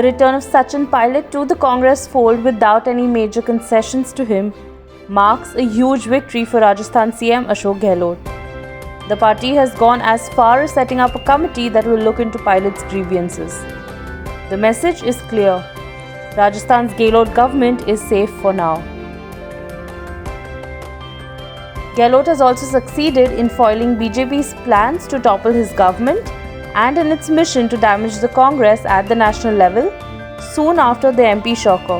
The return of Sachin Pilot to the Congress fold without any major concessions to him marks a huge victory for Rajasthan CM Ashok Gehlot. The party has gone as far as setting up a committee that will look into Pilot's grievances. The message is clear. Rajasthan's Gehlot government is safe for now. Gehlot has also succeeded in foiling BJP's plans to topple his government and in its mission to damage the Congress at the national level soon after the MP shocker.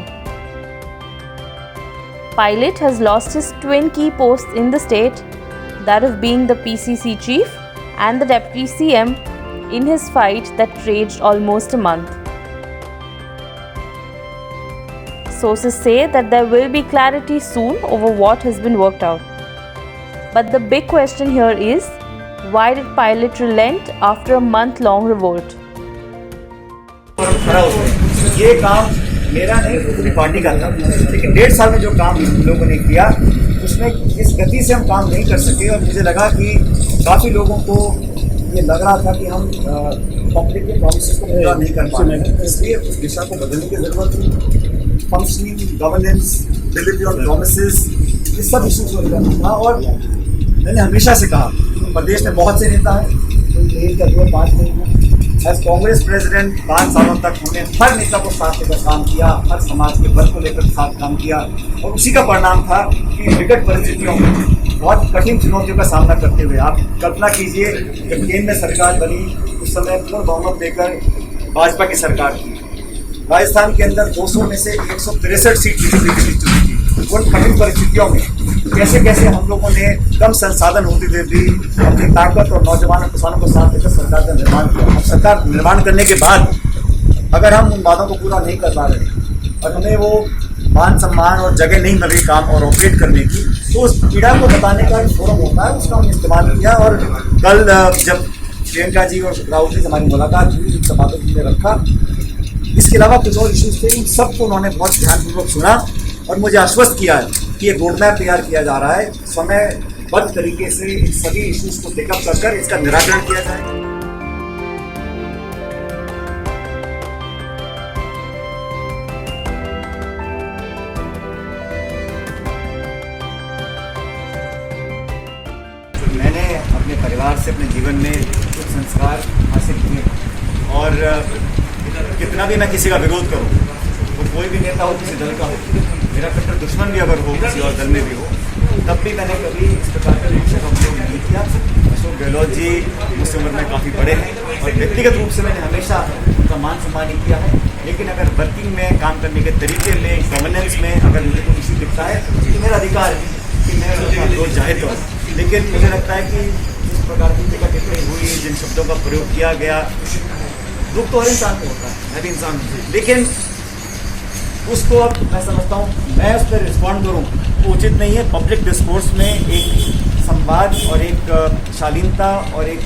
Pilot has lost his twin key posts in the state, that of being the PCC chief and the deputy CM, in his fight that raged almost a month. Sources say that there will be clarity soon over what has been worked out. But the big question here is, why did Pilot relent after a month-long revolt? ये काम मेरा नहीं, पूरी party का था, लेकिन 1.5 साल में जो काम लोगों ने किया उसमें इस गति से हम काम नहीं कर सके और मुझे लगा कि काफ़ी लोगों को ये लग रहा था कि हम पब्लिक के प्रॉमिसेस को पूरा नहीं कर पा रहे हैं, इसलिए उस दिशा को बदलने की ज़रूरत थी। Functioning governance, delivery on promises, ये सब इशूज़ हो रहा था और मैंने हमेशा से कहा प्रदेश में बहुत से नेता हैं, कोई एक का दो बात नहीं है। एज कांग्रेस प्रेसिडेंट 5 सालों तक हमने हर नेता को साथ लेकर काम किया, हर समाज के वर्ग को लेकर साथ काम किया और उसी का परिणाम था कि विकट परिस्थितियों में बहुत कठिन चुनौतियों का सामना करते हुए आप कल्पना कीजिए जब केंद्र में सरकार बनी उस समय पूर्ण बहुमत लेकर भाजपा की सरकार थी। राजस्थान के अंदर 200 में से 163 सीट बीजेपी जीत चुकी थी। उन कठिन परिस्थितियों में कैसे कैसे हम लोगों ने कम संसाधन होते हुए भी अपनी ताकत और नौजवानों किसानों को साथ लेकर सरकार का निर्माण किया। अब सरकार निर्माण करने के बाद अगर हम उन वादों को पूरा नहीं कर पा रहे और हमें वो मान सम्मान और जगह नहीं मिल रही काम और ऑपरेट करने की, तो उस पीड़ा को बताने का एक फोरम होता है, उसका हमने इस्तेमाल किया। और कल जब प्रियंका जी और राहुल जी से हमारी मुलाकात हुई, इन बातों को हमने रखा। इसके अलावा कुछ और इशूज़ थे, इन सबको उन्होंने बहुत ध्यानपूर्वक सुना और मुझे आश्वस्त किया है कि एक रोड मैप तैयार किया जा रहा है, समयबद्ध तरीके से इन सभी इशूज़ को टेकअप कर इसका निराकरण किया जाए। मैंने अपने परिवार से अपने जीवन में कुछ संस्कार हासिल किए और कितना भी मैं किसी का विरोध करूं, वो कोई भी नेता हो, किसी दल का हो, मेरा कट्टर दुश्मन भी अगर हो, किसी और दल में भी हो, तब भी मैंने कभी इस प्रकार का रिएक्शन उपयोग नहीं किया। अशोक गहलोत जी मुझसे उम्र में काफ़ी बड़े हैं और व्यक्तिगत रूप से मैंने हमेशा उनका मान सम्मान किया है, लेकिन अगर वर्किंग में काम करने के तरीके में, गवर्नेंस में अगर मुझे कोई इशू दिखता है तो मेरा अधिकार है कि मैं उसका विरोध जाहिर करूँ। लेकिन मुझे लगता है कि जिस प्रकार की टीका टिप्पणी हुई, जिन शब्दों का प्रयोग किया गया, दुख तो हर इंसान को होता है, हर इंसान, लेकिन उसको अब मैं समझता हूँ मैं उस पर रिस्पॉन्ड करूँ तो उचित नहीं है। पब्लिक डिस्कोर्स में एक संवाद और एक शालीनता और एक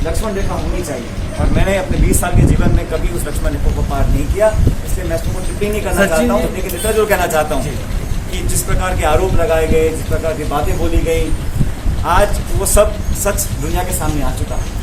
लक्ष्मण रेखा होनी चाहिए और मैंने अपने 20 साल के जीवन में कभी उस लक्ष्मण रेखा को पार नहीं किया, इसलिए मैं उसको टिप्पणी नहीं करना चाहता हूँ। लेकिन इतना जरूर कहना चाहता हूँ कि जिस प्रकार के आरोप लगाए गए, जिस प्रकार की बातें बोली गई, आज वो सब सच दुनिया के सामने आ चुका है।